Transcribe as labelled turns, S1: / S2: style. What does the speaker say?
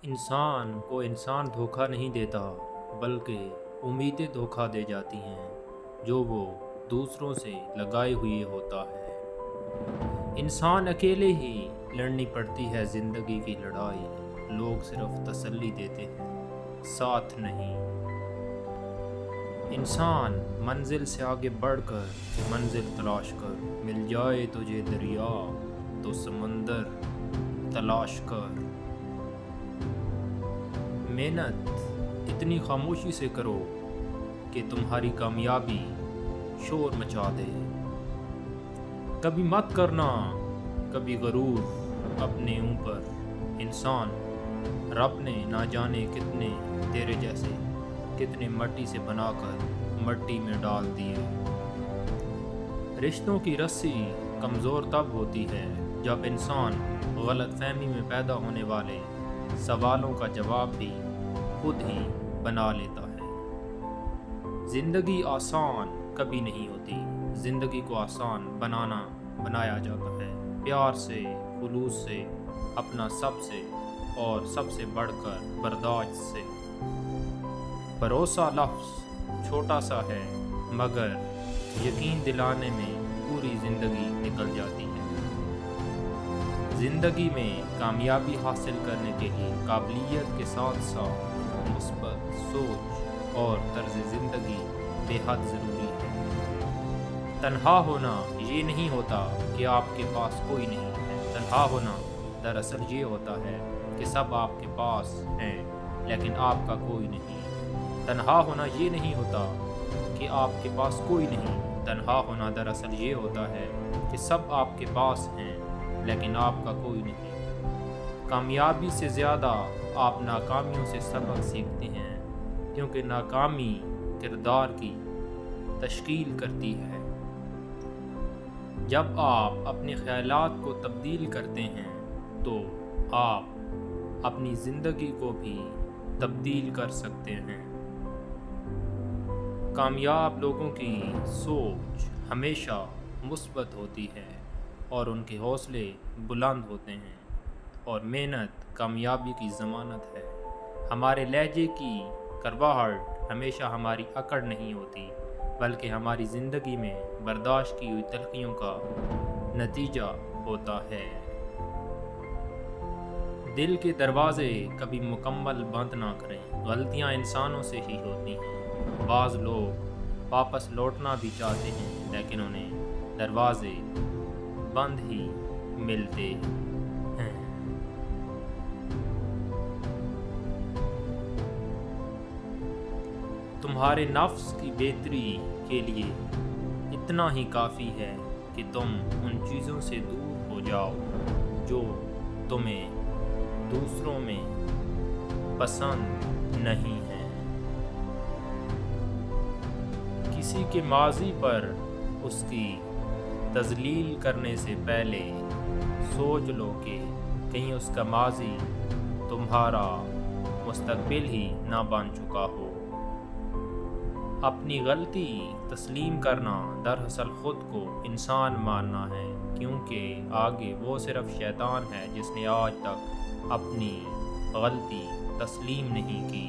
S1: انسان کو انسان دھوکہ نہیں دیتا، بلکہ امیدیں دھوکہ دے جاتی ہیں جو وہ دوسروں سے لگائے ہوئے ہوتا ہے۔ انسان اکیلے ہی لڑنی پڑتی ہے زندگی کی لڑائی، لوگ صرف تسلی دیتے ہیں، ساتھ نہیں۔ انسان منزل سے آگے بڑھ کر منزل تلاش کر، مل جائے تجھے دریا تو سمندر تلاش کر۔ محنت اتنی خاموشی سے کرو کہ تمہاری کامیابی شور مچا دے۔ کبھی مت کرنا کبھی غرور اپنے اوپر، انسان رب نے نہ جانے کتنے تیرے جیسے کتنے مٹی سے بنا کر مٹی میں ڈال دیے۔ رشتوں کی رسی کمزور تب ہوتی ہے جب انسان غلط فہمی میں پیدا ہونے والے سوالوں کا جواب بھی خود ہی بنا لیتا ہے۔ زندگی آسان کبھی نہیں ہوتی، زندگی کو آسان بنایا جاتا ہے، پیار سے، خلوص سے، اپنا سب سے اور سب سے بڑھ کر برداشت سے۔ بھروسہ لفظ چھوٹا سا ہے مگر یقین دلانے میں پوری زندگی نکل جاتی ہے۔ زندگی میں کامیابی حاصل کرنے کے لیے قابلیت کے ساتھ ساتھ مثبت سوچ اور طرز زندگی بے حد ضروری ہے۔ تنہا ہونا یہ نہیں ہوتا کہ آپ کے پاس کوئی نہیں ہے، تنہا ہونا دراصل یہ ہوتا ہے کہ سب آپ کے پاس ہیں لیکن آپ کا کوئی نہیں۔ تنہا ہونا یہ نہیں ہوتا کہ آپ کے پاس کوئی نہیں، تنہا ہونا دراصل یہ ہوتا ہے کہ سب آپ کے پاس ہیں لیکن آپ کا کوئی نہیں۔ کامیابی سے زیادہ آپ ناکامیوں سے سبق سیکھتے ہیں، کیونکہ ناکامی کردار کی تشکیل کرتی ہے۔ جب آپ اپنے خیالات کو تبدیل کرتے ہیں تو آپ اپنی زندگی کو بھی تبدیل کر سکتے ہیں۔ کامیاب لوگوں کی سوچ ہمیشہ مثبت ہوتی ہے اور ان کے حوصلے بلند ہوتے ہیں، اور محنت کامیابی کی ضمانت ہے۔ ہمارے لہجے کی کڑواہٹ ہمیشہ ہماری اکڑ نہیں ہوتی، بلکہ ہماری زندگی میں برداشت کی ہوئی تلخیوں کا نتیجہ ہوتا ہے۔ دل کے دروازے کبھی مکمل بند نہ کریں، غلطیاں انسانوں سے ہی ہوتی ہیں۔ بعض لوگ واپس لوٹنا بھی چاہتے ہیں لیکن انہیں دروازے بند ہی ملتے ہیں۔ تمہارے نفس کی بہتری کے لیے اتنا ہی کافی ہے کہ تم ان چیزوں سے دور ہو جاؤ جو تمہیں دوسروں میں پسند نہیں ہیں۔ کسی کے ماضی پر اس کی تذلیل کرنے سے پہلے سوچ لو کہ کہیں اس کا ماضی تمہارا مستقبل ہی نہ بن چکا ہو۔ اپنی غلطی تسلیم کرنا دراصل خود کو انسان ماننا ہے، کیونکہ آگے وہ صرف شیطان ہے جس نے آج تک اپنی غلطی تسلیم نہیں کی۔